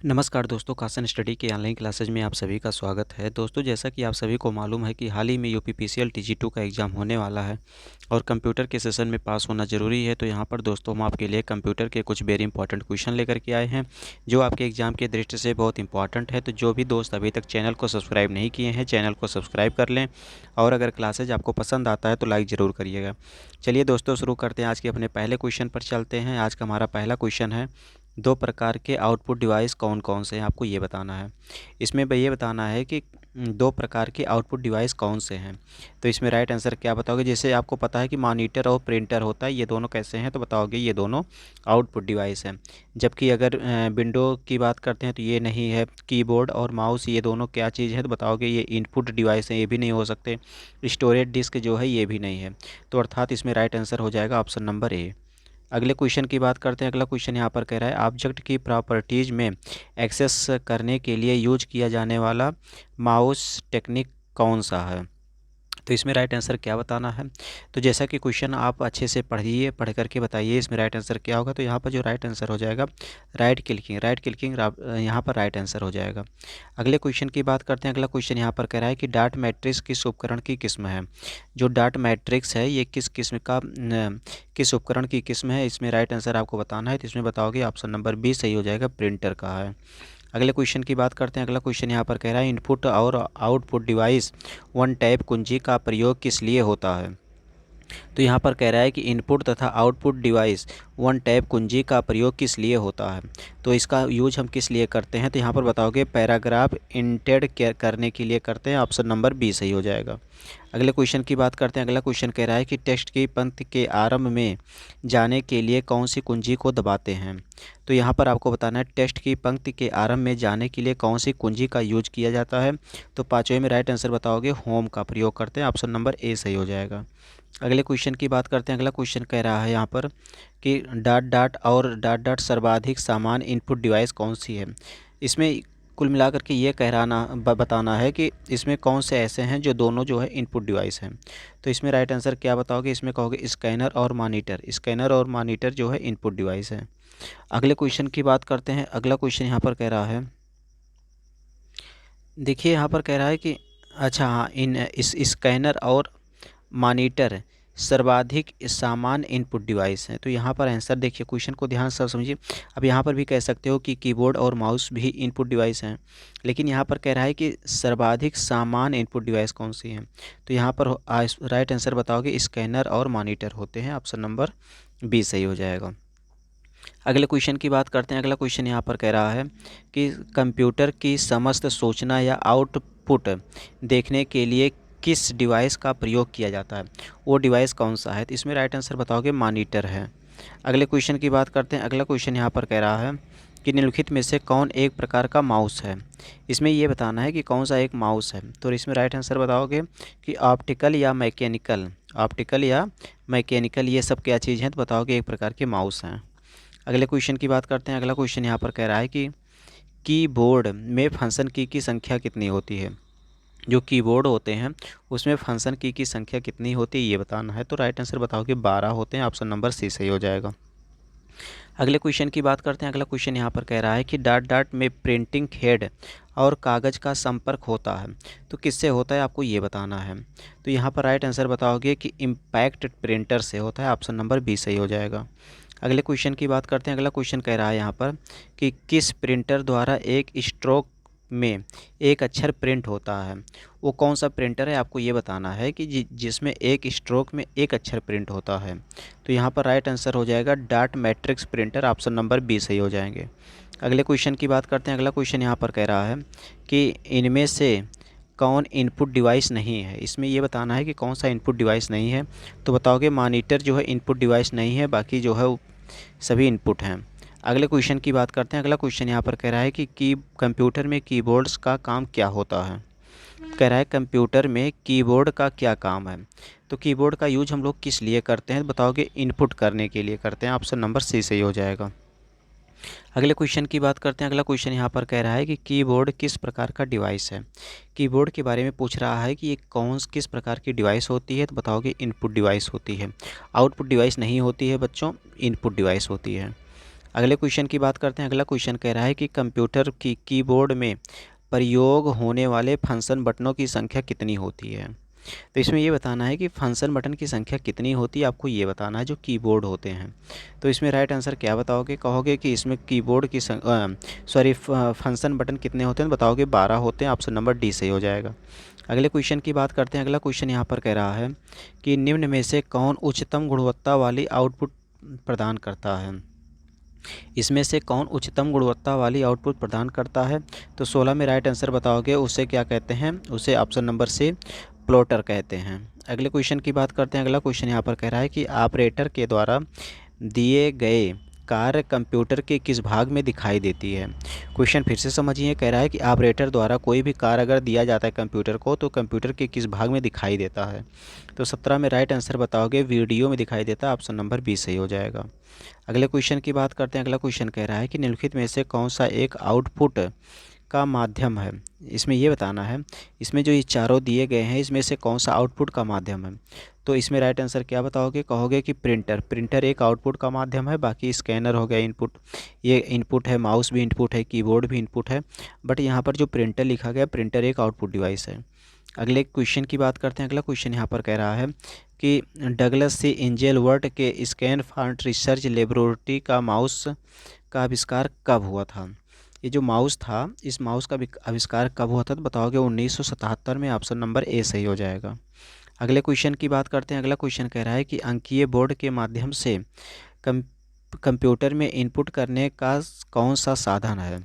नमस्कार दोस्तों, कासन स्टडी के ऑनलाइन क्लासेज में आप सभी का स्वागत है। दोस्तों, जैसा कि आप सभी को मालूम है कि हाल ही में यूपीपीसीएल टीजी 2 का एग्ज़ाम होने वाला है और कंप्यूटर के सेशन में पास होना ज़रूरी है। तो यहाँ पर दोस्तों हम आपके लिए कंप्यूटर के कुछ वेरी इंपॉर्टेंट क्वेश्चन लेकर के आए हैं, जो आपके एग्ज़ाम के दृष्टि से बहुत इंपॉर्टेंट है। तो जो भी दोस्त अभी तक चैनल को सब्सक्राइब नहीं किए हैं, चैनल को सब्सक्राइब कर लें और अगर क्लासेज आपको पसंद आता है तो लाइक ज़रूर करिएगा। चलिए दोस्तों, शुरू करते हैं। आज के अपने पहले क्वेश्चन पर चलते हैं। आज का हमारा पहला क्वेश्चन है, दो प्रकार के आउटपुट डिवाइस कौन कौन से हैं, आपको ये बताना है। इसमें ये बताना है कि दो प्रकार के आउटपुट डिवाइस कौन से हैं। तो इसमें राइट आंसर क्या बताओगे। जैसे आपको पता है कि मॉनिटर और प्रिंटर होता है, ये दोनों कैसे हैं, तो बताओगे ये दोनों आउटपुट डिवाइस हैं। जबकि अगर विंडो की बात करते हैं तो ये नहीं है। कीबोर्ड और माउस ये दोनों क्या चीज़ है, तो बताओगे ये इनपुट डिवाइस हैं, ये भी नहीं हो सकते। स्टोरेज डिस्क जो है ये भी नहीं है। तो अर्थात इसमें राइट आंसर हो जाएगा ऑप्शन नंबर ए। अगले क्वेश्चन की बात करते हैं। अगला क्वेश्चन यहाँ पर कह रहा है, ऑब्जेक्ट की प्रॉपर्टीज़ में एक्सेस करने के लिए यूज किया जाने वाला माउस टेक्निक कौन सा है। तो इसमें राइट आंसर क्या बताना है। तो जैसा कि क्वेश्चन आप अच्छे से पढ़िए, पढ़ करके बताइए इसमें राइट आंसर क्या होगा। तो यहाँ पर जो राइट आंसर हो जाएगा राइट क्लिकिंग यहाँ पर राइट आंसर हो जाएगा। अगले क्वेश्चन की बात करते हैं। अगला क्वेश्चन यहाँ पर कह रहा है कि डाट मैट्रिक्स किस उपकरण की किस्म है। जो डाट मैट्रिक्स है ये किस किस्म का किस उपकरण की किस्म है, इसमें राइट आंसर आपको बताना है। तो इसमें बताओगे ऑप्शन नंबर बी सही हो जाएगा, प्रिंटर का है। अगले क्वेश्चन की बात करते हैं। अगला क्वेश्चन यहाँ पर कह रहा है, इनपुट और आउटपुट डिवाइस वन टैप कुंजी का प्रयोग किस लिए होता है। तो यहाँ पर कह रहा है कि इनपुट तथा आउटपुट डिवाइस वन टैप कुंजी का प्रयोग किस लिए होता है। तो इसका यूज हम किस लिए करते हैं, तो यहाँ पर बताओगे पैराग्राफ इंटेड करने के लिए करते हैं। ऑप्शन नंबर बी सही हो जाएगा। अगले क्वेश्चन की बात करते हैं। अगला क्वेश्चन कह रहा है कि टेक्स्ट की पंक्ति के आरंभ में जाने के लिए कौन सी कुंजी को दबाते हैं। तो यहाँ पर आपको बताना है टेक्स्ट की पंक्ति के आरंभ में जाने के लिए कौन सी कुंजी का यूज किया जाता है। तो पाँचवें में राइट आंसर बताओगे होम का प्रयोग करते हैं। ऑप्शन नंबर ए सही हो जाएगा। अगले क्वेश्चन की बात करते हैं। अगला क्वेश्चन कह रहा है यहाँ पर कि डॉट डॉट और डॉट डॉट सर्वाधिक समान इनपुट डिवाइस कौन सी है। इसमें कुल मिलाकर के ये बताना है कि इसमें कौन से ऐसे हैं जो दोनों जो है इनपुट डिवाइस हैं। तो इसमें राइट आंसर क्या बताओगे। इसमें कहोगे स्कैनर और मॉनिटर। स्कैनर और मॉनिटर जो है इनपुट डिवाइस है। अगले क्वेश्चन की बात करते हैं। अगला क्वेश्चन यहाँ पर कह रहा है, देखिए यहाँ पर कह रहा है कि अच्छा हाँ, इस स्कैनर और मॉनिटर सर्वाधिक समान इनपुट डिवाइस हैं। तो यहाँ पर आंसर देखिए, क्वेश्चन को ध्यान से समझिए। अब यहाँ पर भी कह सकते हो कि कीबोर्ड और माउस भी इनपुट डिवाइस हैं, लेकिन यहाँ पर कह रहा है कि सर्वाधिक समान इनपुट डिवाइस कौन सी हैं। तो यहाँ पर राइट आंसर बताओगे स्कैनर और मॉनिटर होते हैं। ऑप्शन नंबर बी सही हो जाएगा। अगले क्वेश्चन की बात करते हैं। अगला क्वेश्चन यहाँ पर कह रहा है कि कंप्यूटर की समस्त सूचना या आउटपुट देखने के लिए किस डिवाइस का प्रयोग किया जाता है, वो डिवाइस कौन सा है। तो इसमें राइट आंसर बताओगे मॉनिटर है। अगले क्वेश्चन की बात करते हैं। अगला क्वेश्चन यहाँ पर कह रहा है कि निम्नलिखित में से कौन एक प्रकार का माउस है। इसमें ये बताना है कि कौन सा एक माउस है। तो इसमें राइट आंसर बताओगे कि ऑप्टिकल या मैकेनिकल ये सब क्या चीज़ हैं, तो बताओगे एक प्रकार के माउस हैं। अगले क्वेश्चन की बात करते हैं। अगला क्वेश्चन यहाँ पर कह रहा है कि कीबोर्ड में फंक्शन की संख्या कितनी होती है। जो कीबोर्ड होते हैं उसमें फंक्शन की संख्या कितनी होती है ये बताना है। तो राइट आंसर बताओगे 12 होते हैं। ऑप्शन नंबर सी सही हो जाएगा। अगले क्वेश्चन की बात करते हैं। अगला क्वेश्चन यहाँ पर कह रहा है कि डॉट डॉट में प्रिंटिंग हेड और कागज़ का संपर्क होता है, तो किससे होता है, आपको ये बताना है। तो यहाँ पर राइट आंसर बताओगे कि इम्पैक्ट प्रिंटर से होता है। ऑप्शन नंबर बी सही हो जाएगा। अगले क्वेश्चन की बात करते हैं। अगला क्वेश्चन कह रहा है यहाँ पर कि किस प्रिंटर द्वारा एक स्ट्रोक में एक अक्षर प्रिंट होता है, वो कौन सा प्रिंटर है, आपको ये बताना है कि जिसमें एक स्ट्रोक में एक अक्षर प्रिंट होता है। तो यहाँ पर राइट आंसर हो जाएगा dot matrix printer. Option number B सही हो जाएंगे। अगले क्वेश्चन की बात करते हैं। अगला क्वेश्चन यहाँ पर कह रहा है कि इनमें से कौन इनपुट डिवाइस नहीं है। इसमें ये बताना है कि कौन सा इनपुट डिवाइस नहीं है। तो बताओगे मॉनिटर जो है इनपुट डिवाइस नहीं है, बाकी जो है सभी इनपुट हैं। अगले क्वेश्चन की बात करते हैं। अगला क्वेश्चन यहाँ पर कह रहा है कि कंप्यूटर में कीबोर्ड्स का काम क्या होता है। कह रहा है कंप्यूटर में कीबोर्ड का क्या काम है। तो कीबोर्ड का यूज हम लोग किस लिए करते हैं, बताओगे इनपुट करने के लिए करते हैं। ऑप्शन नंबर सी सही हो जाएगा। अगले क्वेश्चन की बात करते हैं। अगला क्वेश्चन यहाँ पर कह रहा है कि कीबोर्ड किस प्रकार का डिवाइस है। कीबोर्ड के बारे में पूछ रहा है कि ये किस प्रकार की डिवाइस होती है, तो बताओगे इनपुट डिवाइस होती है। आउटपुट डिवाइस नहीं होती है बच्चों, इनपुट डिवाइस होती है। अगले क्वेश्चन की बात करते हैं। अगला क्वेश्चन कह रहा है कि कंप्यूटर की कीबोर्ड में प्रयोग होने वाले फंक्शन बटनों की संख्या कितनी होती है। तो इसमें ये बताना है कि फंक्शन बटन की संख्या कितनी होती है, आपको ये बताना है जो कीबोर्ड होते हैं। तो इसमें राइट आंसर क्या बताओगे, कहोगे कि इसमें कीबोर्ड की फंक्शन बटन कितने होते हैं, बताओगे 12 होते हैं। ऑप्शन नंबर डी सही हो जाएगा। अगले क्वेश्चन की बात करते हैं। अगला क्वेश्चन यहाँ पर कह रहा है कि निम्न में से कौन उच्चतम गुणवत्ता वाली आउटपुट प्रदान करता है। इसमें से कौन उच्चतम गुणवत्ता वाली आउटपुट प्रदान करता है। तो 16 में राइट आंसर बताओगे, उसे क्या कहते हैं, उसे ऑप्शन नंबर से प्लॉटर कहते हैं। अगले क्वेश्चन की बात करते हैं। अगला क्वेश्चन यहाँ पर कह रहा है कि ऑपरेटर के द्वारा दिए गए कार्य कंप्यूटर के किस भाग में दिखाई देती है। क्वेश्चन फिर से समझिए, कह रहा है कि ऑपरेटर द्वारा कोई भी कार्य अगर दिया जाता है कंप्यूटर को, तो कंप्यूटर के किस भाग में दिखाई देता है। तो 17 में राइट आंसर बताओगे, वीडियो में दिखाई देता है। ऑप्शन नंबर बी सही हो जाएगा। अगले क्वेश्चन की बात करते हैं। अगला क्वेश्चन कह रहा है कि निम्नलिखित में से कौन सा एक आउटपुट का माध्यम है। इसमें ये बताना है, इसमें जो ये चारों दिए गए हैं इसमें से कौन सा आउटपुट का माध्यम है। तो इसमें राइट आंसर क्या बताओगे, कहोगे कि प्रिंटर एक आउटपुट का माध्यम है। बाकी स्कैनर हो गया इनपुट, ये इनपुट है, माउस भी इनपुट है, कीबोर्ड भी इनपुट है, बट यहाँ पर जो प्रिंटर लिखा गया, प्रिंटर एक आउटपुट डिवाइस है। अगले क्वेश्चन की बात करते हैं। अगला क्वेश्चन यहाँ पर कह रहा है कि डगलस सी एंजेलवर्ट के स्कैन फॉन्ट रिसर्च लेबोरेटरी का माउस का आविष्कार कब हुआ था। ये जो माउस था, इस माउस का आविष्कार कब हुआ था, तो बताओगे 1977 में। ऑप्शन नंबर ए सही हो जाएगा। अगले क्वेश्चन की बात करते हैं। अगला क्वेश्चन कह रहा है कि अंकीय बोर्ड के माध्यम से कंप्यूटर में इनपुट करने का कौन सा साधन है।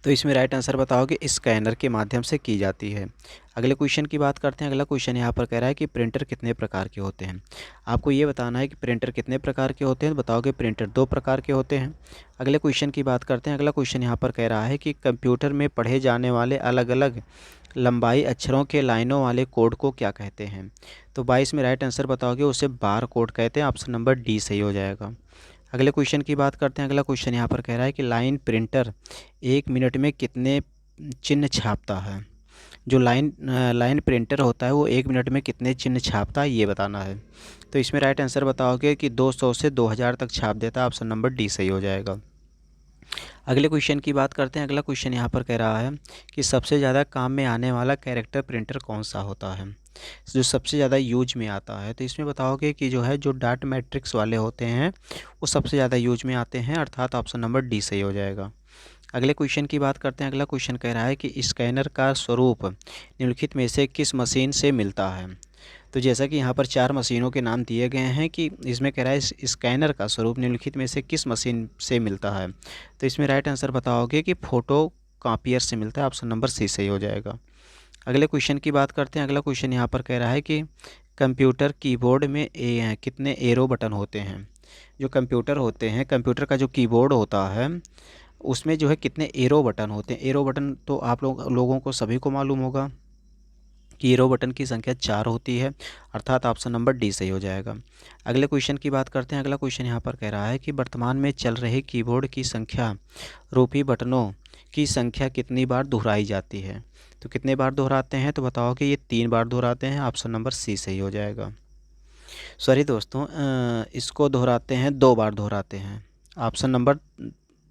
तो इसमें राइट आंसर बताओगे, स्कैनर के माध्यम से की जाती है। अगले क्वेश्चन की बात करते हैं। अगला क्वेश्चन यहाँ पर कह रहा है कि प्रिंटर कितने प्रकार के होते हैं। आपको ये बताना है कि प्रिंटर कितने प्रकार के होते हैं, तो बताओगे प्रिंटर 2 प्रकार के होते हैं। अगले क्वेश्चन की बात करते हैं। अगला क्वेश्चन यहाँ पर कह रहा है कि कंप्यूटर में पढ़े जाने वाले अलग अलग लंबाई अक्षरों के लाइनों वाले कोड को क्या कहते हैं। तो 22 में राइट आंसर बताओगे, उसे बार कोड कहते हैं। ऑप्शन नंबर डी सही हो जाएगा। अगले क्वेश्चन की बात करते हैं। अगला क्वेश्चन यहाँ पर कह रहा है कि लाइन प्रिंटर 1 मिनट में कितने चिन्ह छापता है। जो लाइन प्रिंटर होता है वो 1 मिनट में कितने चिन्ह छापता है, ये बताना है। तो इसमें राइट आंसर बताओगे कि 200 से 2000 तक छाप देता है। ऑप्शन नंबर डी सही हो जाएगा। अगले क्वेश्चन की बात करते हैं। अगला क्वेश्चन यहाँ पर कह रहा है कि सबसे ज़्यादा काम में आने वाला कैरेक्टर प्रिंटर कौन सा होता है, जो सबसे ज़्यादा यूज में आता है। तो इसमें बताओगे कि जो है, जो डाट मैट्रिक्स वाले होते हैं वो सबसे ज़्यादा यूज में आते हैं, अर्थात ऑप्शन नंबर डी सही हो जाएगा। अगले क्वेश्चन की बात करते हैं। अगला क्वेश्चन कह रहा है कि स्कैनर का स्वरूप निम्नलिखित में से किस मशीन से मिलता है। तो जैसा कि यहाँ पर 4 मशीनों के नाम दिए गए हैं कि इसमें कह रहा है स्कैनर का स्वरूप निम्नलिखित में से किस मशीन से मिलता है। तो इसमें राइट आंसर बताओगे कि फोटो कॉपियर से मिलता है। ऑप्शन नंबर सी सही हो जाएगा। अगले क्वेश्चन की बात करते हैं। अगला क्वेश्चन यहाँ पर कह रहा है कि कंप्यूटर कीबोर्ड में कितने एरो बटन होते हैं। जो कंप्यूटर होते हैं, कंप्यूटर का जो कीबोर्ड होता है उसमें जो है कितने एरो बटन होते हैं। एरो बटन तो आप लोगों को सभी को मालूम होगा कि एरो बटन की संख्या 4 होती है, अर्थात ऑप्शन नंबर डी सही हो जाएगा। अगले क्वेश्चन की बात करते हैं। अगला क्वेश्चन यहाँ पर कह रहा है कि वर्तमान में चल रहे कीबोर्ड की संख्या रूपी बटनों की संख्या कितनी बार दोहराई जाती है। तो कितने बार दोहराते हैं, तो बताओ कि ये 3 बार दोहराते हैं। ऑप्शन नंबर सी सही हो जाएगा। सॉरी दोस्तों, इसको दोहराते हैं, 2 बार दोहराते हैं। ऑप्शन नंबर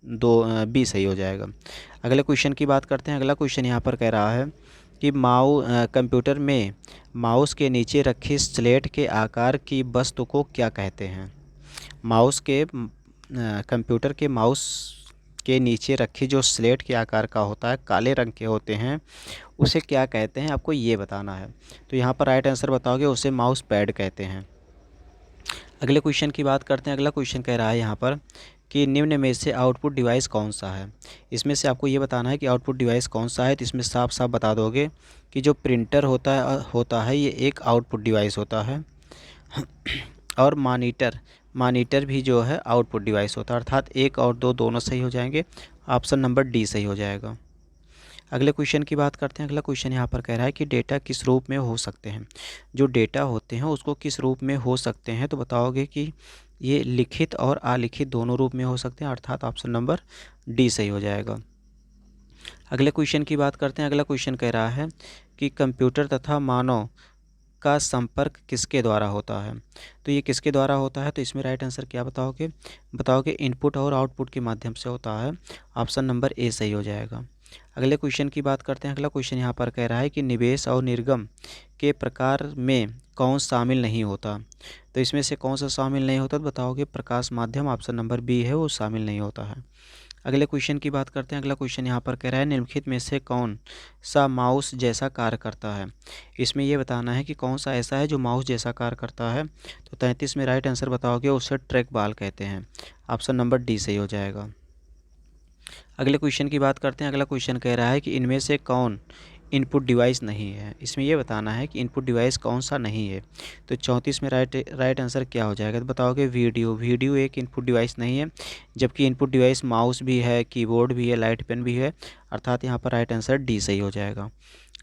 बी सही हो जाएगा। अगले क्वेश्चन की बात करते हैं। अगला क्वेश्चन यहाँ पर कह रहा है कि कंप्यूटर में माउस के नीचे रखी स्लेट के आकार की वस्तु को क्या कहते हैं। कंप्यूटर के माउस के नीचे रखी जो स्लेट के आकार का होता है, काले रंग के होते हैं, उसे क्या कहते हैं, आपको ये बताना है। तो यहाँ पर राइट आंसर बताओगे, उसे माउस पैड कहते हैं। अगले क्वेश्चन की बात करते हैं। अगला क्वेश्चन कह रहा है यहाँ पर कि निम्न में से आउटपुट डिवाइस कौन सा है। इसमें से आपको ये बताना है कि आउटपुट डिवाइस कौन सा है। तो इसमें साफ साफ बता दोगे कि जो प्रिंटर होता है ये एक आउटपुट डिवाइस होता है और मॉनिटर भी जो है आउटपुट डिवाइस होता है, अर्थात 1 और 2 दोनों सही हो जाएंगे। ऑप्शन नंबर डी सही हो जाएगा। अगले क्वेश्चन की बात करते हैं। अगला क्वेश्चन यहाँ पर कह रहा है कि डेटा किस रूप में हो सकते हैं। जो डेटा होते हैं उसको किस रूप में हो सकते हैं, तो बताओगे कि ये लिखित और अलिखित दोनों रूप में हो सकते हैं, अर्थात ऑप्शन नंबर डी सही हो जाएगा। अगले क्वेश्चन की बात करते हैं। अगला क्वेश्चन कह रहा है कि कंप्यूटर तथा मानव का संपर्क किसके द्वारा होता है? तो ये किसके द्वारा होता है? तो इसमें राइट आंसर क्या बताओगे इनपुट और आउटपुट के माध्यम से होता है। ऑप्शन नंबर ए सही हो जाएगा। अगले क्वेश्चन की बात करते हैं। अगला क्वेश्चन यहाँ पर कह रहा है कि निवेश और निर्गम के प्रकार में कौन शामिल नहीं होता? तो इसमें से कौन सा शामिल नहीं होता? तो बताओगे प्रकाश माध्यम। ऑप्शन नंबर बी है वो शामिल नहीं होता है। अगले क्वेश्चन की बात करते हैं। अगला क्वेश्चन यहाँ पर कह रहा है निम्नलिखित में से कौन सा माउस जैसा कार्य करता है? इसमें ये बताना है कि कौन सा ऐसा है जो माउस जैसा कार्य करता है। तो 33 में राइट आंसर बताओगे उसे ट्रैक बॉल कहते हैं। ऑप्शन नंबर डी सही हो जाएगा। अगले क्वेश्चन की बात करते हैं। अगला क्वेश्चन कह रहा है कि इनमें से कौन इनपुट डिवाइस नहीं है? इसमें यह बताना है कि इनपुट डिवाइस कौन सा नहीं है। तो 34 में राइट आंसर क्या हो जाएगा? तो बताओगे वीडियो एक इनपुट डिवाइस नहीं है, जबकि इनपुट डिवाइस माउस भी है, कीबोर्ड भी है, लाइट पेन भी है, अर्थात यहाँ पर राइट आंसर डी सही हो जाएगा।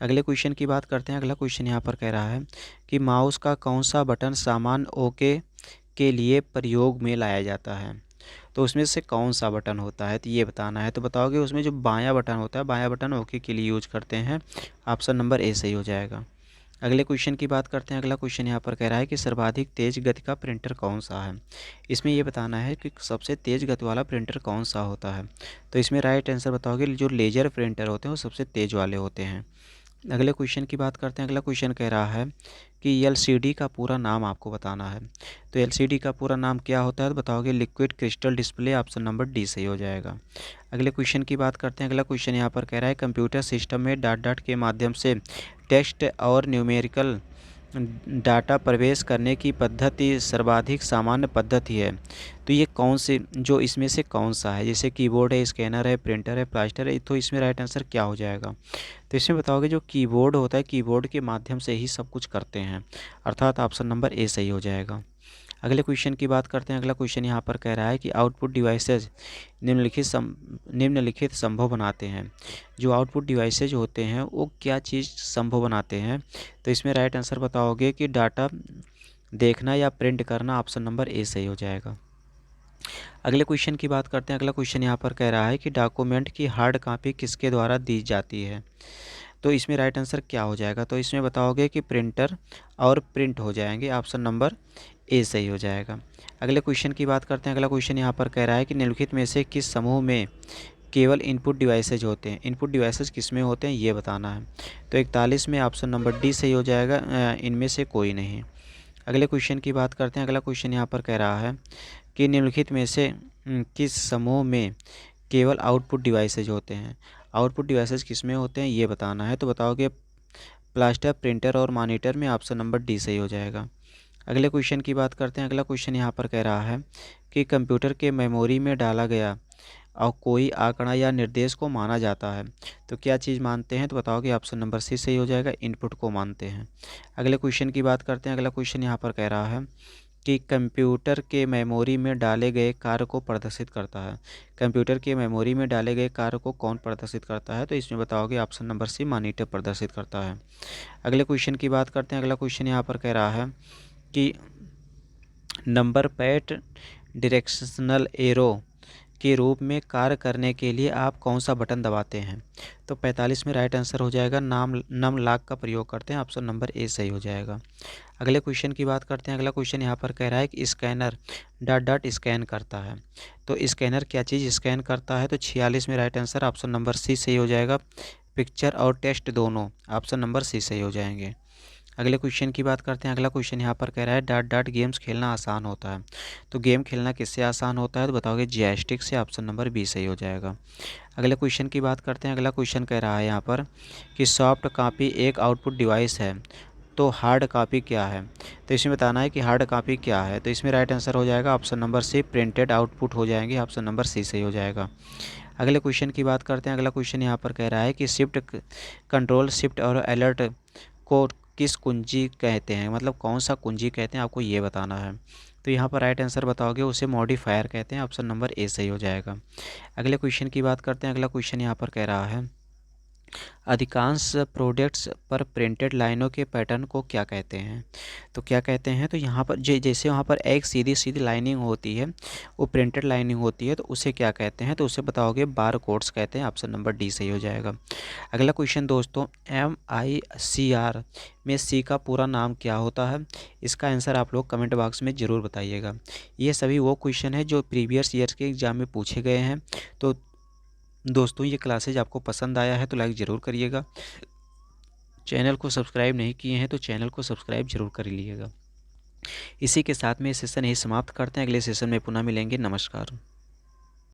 अगले क्वेश्चन की बात करते हैं। अगला क्वेश्चन यहाँ पर कह रहा है कि माउस का कौन सा बटन सामान्य ओके के लिए प्रयोग में लाया जाता है? तो उसमें से कौन सा बटन होता है? तो ये बताना है। तो बताओगे उसमें जो बायां बटन होता है, बायां बटन ओके के लिए यूज करते हैं। ऑप्शन नंबर ए सही हो जाएगा। अगले क्वेश्चन की बात करते हैं। अगला क्वेश्चन यहाँ पर कह रहा है कि सर्वाधिक तेज गति का प्रिंटर कौन सा है? इसमें ये बताना है कि सबसे तेज गति वाला प्रिंटर कौन सा होता है। तो इसमें राइट आंसर बताओगे जो लेजर प्रिंटर होते हैं वो सबसे तेज वाले होते हैं। अगले क्वेश्चन की बात करते हैं। अगला क्वेश्चन कह रहा है कि एलसीडी का पूरा नाम आपको बताना है। तो एलसीडी का पूरा नाम क्या होता है? तो बताओगे liquid crystal display. Option number D सही हो जाएगा। अगले क्वेश्चन की बात करते हैं। अगला क्वेश्चन यहाँ पर कह रहा है कंप्यूटर सिस्टम में डॉट के माध्यम से टेक्स्ट और न्यूमेरिकल डाटा प्रवेश करने की पद्धति सर्वाधिक सामान्य पद्धति है। तो ये कौन से जो इसमें से कौन सा है? जैसे कीबोर्ड है, स्कैनर है, प्रिंटर है, प्लास्टर है। तो इसमें राइट आंसर क्या हो जाएगा? तो इसमें बताओगे जो कीबोर्ड होता है, कीबोर्ड के माध्यम से ही सब कुछ करते हैं, अर्थात ऑप्शन नंबर ए सही हो जाएगा। अगले क्वेश्चन की बात करते हैं। अगला क्वेश्चन यहाँ पर कह रहा है कि आउटपुट डिवाइसेज निम्नलिखित संभव बनाते हैं। जो आउटपुट डिवाइसेज होते हैं वो क्या चीज़ संभव बनाते हैं? तो इसमें राइट आंसर बताओगे कि डाटा देखना या प्रिंट करना। ऑप्शन नंबर ए सही हो जाएगा। अगले क्वेश्चन की बात करते हैं। अगला क्वेश्चन यहाँ पर कह रहा है कि डॉक्यूमेंट की हार्ड कॉपी किसके द्वारा दी जाती है? तो इसमें राइट आंसर क्या हो जाएगा? तो इसमें बताओगे कि प्रिंटर और प्रिंट हो जाएंगे। ऑप्शन नंबर ए सही हो जाएगा। अगले क्वेश्चन की बात करते हैं। अगला क्वेश्चन यहाँ पर कह रहा है कि निम्नलिखित में से किस समूह में केवल इनपुट डिवाइसेज होते हैं? इनपुट डिवाइसेज किस में होते हैं ये बताना है। तो 41 में ऑप्शन नंबर डी सही हो जाएगा, इनमें से कोई नहीं। अगले क्वेश्चन की बात करते हैं। अगला क्वेश्चन यहाँ पर कह रहा है कि निम्नलिखित में से किस समूह में केवल आउटपुट डिवाइसेज होते हैं? आउटपुट डिवाइसेज किस में होते हैं ये बताना है। तो बताओगे प्लास्टर, प्रिंटर और मॉनिटर में। ऑप्शन नंबर डी सही हो जाएगा। अगले क्वेश्चन की बात करते हैं। अगला क्वेश्चन यहाँ पर कह रहा है कि कंप्यूटर के मेमोरी में डाला गया और कोई आंकड़ा या निर्देश को माना जाता है। तो क्या चीज़ मानते हैं? तो बताओगे ऑप्शन नंबर सी सही हो जाएगा, इनपुट को मानते हैं। अगले क्वेश्चन की बात करते हैं। अगला क्वेश्चन यहाँ पर कह रहा है कि कंप्यूटर के मेमोरी में डाले गए कार्य को प्रदर्शित करता है। कंप्यूटर के मेमोरी में डाले गए कार्य को कौन प्रदर्शित करता है? तो इसमें बताओगे ऑप्शन नंबर सी मॉनिटर प्रदर्शित करता है। अगले क्वेश्चन की बात करते हैं। अगला क्वेश्चन यहाँ पर कह रहा है कि नंबर पैड डायरेक्शनल एरो के रूप में कार्य करने के लिए आप कौन सा बटन दबाते हैं? तो 45 में राइट आंसर हो जाएगा नम लॉक का प्रयोग करते हैं। ऑप्शन नंबर ए सही हो जाएगा। अगले क्वेश्चन की बात करते हैं। अगला क्वेश्चन यहाँ पर कह रहा है कि स्कैनर डॉट स्कैन करता है। तो स्कैनर क्या चीज़ स्कैन करता है? तो 46 में right answer option number C सही हो जाएगा, पिक्चर और टेक्स्ट दोनों। ऑप्शन नंबर सी सही हो जाएंगे। अगले क्वेश्चन की बात करते हैं। अगला क्वेश्चन यहाँ पर कह रहा है डॉट गेम्स खेलना आसान होता है। तो गेम खेलना किससे आसान होता है? तो बताओगे जॉयस्टिक से। ऑप्शन नंबर बी सही हो जाएगा। अगले क्वेश्चन की बात करते हैं। अगला क्वेश्चन कह रहा है यहाँ पर कि सॉफ्ट कॉपी एक आउटपुट डिवाइस है, तो हार्ड कॉपी क्या है? तो इसमें बताना है कि हार्ड कॉपी क्या है। तो इसमें राइट आंसर हो जाएगा option number C, printed output हो जाएंगे। ऑप्शन नंबर सी सही हो जाएगा। अगले क्वेश्चन की बात करते हैं। अगला क्वेश्चन यहाँ पर कह रहा है कि शिफ्ट कंट्रोल शिफ्ट और अलर्ट को किस कुंजी कहते हैं? मतलब कौन सा कुंजी कहते हैं, आपको ये बताना है। तो यहाँ पर राइट आंसर बताओगे उसे मॉडिफायर कहते हैं। ऑप्शन नंबर ए सही हो जाएगा। अगले क्वेश्चन की बात करते हैं। अगला क्वेश्चन यहाँ पर कह रहा है अधिकांश प्रोडक्ट्स पर प्रिंटेड लाइनों के पैटर्न को क्या कहते हैं? तो क्या कहते हैं, तो यहाँ पर जैसे वहाँ पर एक सीधी सीधी लाइनिंग होती है, वो प्रिंटेड लाइनिंग होती है, तो उसे क्या कहते हैं? तो उसे बताओगे बार कोड्स कहते हैं। ऑप्शन नंबर डी सही हो जाएगा। अगला क्वेश्चन दोस्तों, MICR में सी का पूरा नाम क्या होता है? इसका आंसर आप लोग कमेंट बॉक्स में ज़रूर बताइएगा। ये सभी वो क्वेश्चन है जो प्रीवियस ईयर्स के एग्ज़ाम में पूछे गए हैं। तो दोस्तों ये क्लासेज आपको पसंद आया है तो लाइक ज़रूर करिएगा। चैनल को सब्सक्राइब नहीं किए हैं तो चैनल को सब्सक्राइब जरूर कर लीजिएगा। इसी के साथ में सेशन यही समाप्त करते हैं। अगले सेशन में पुनः मिलेंगे। नमस्कार।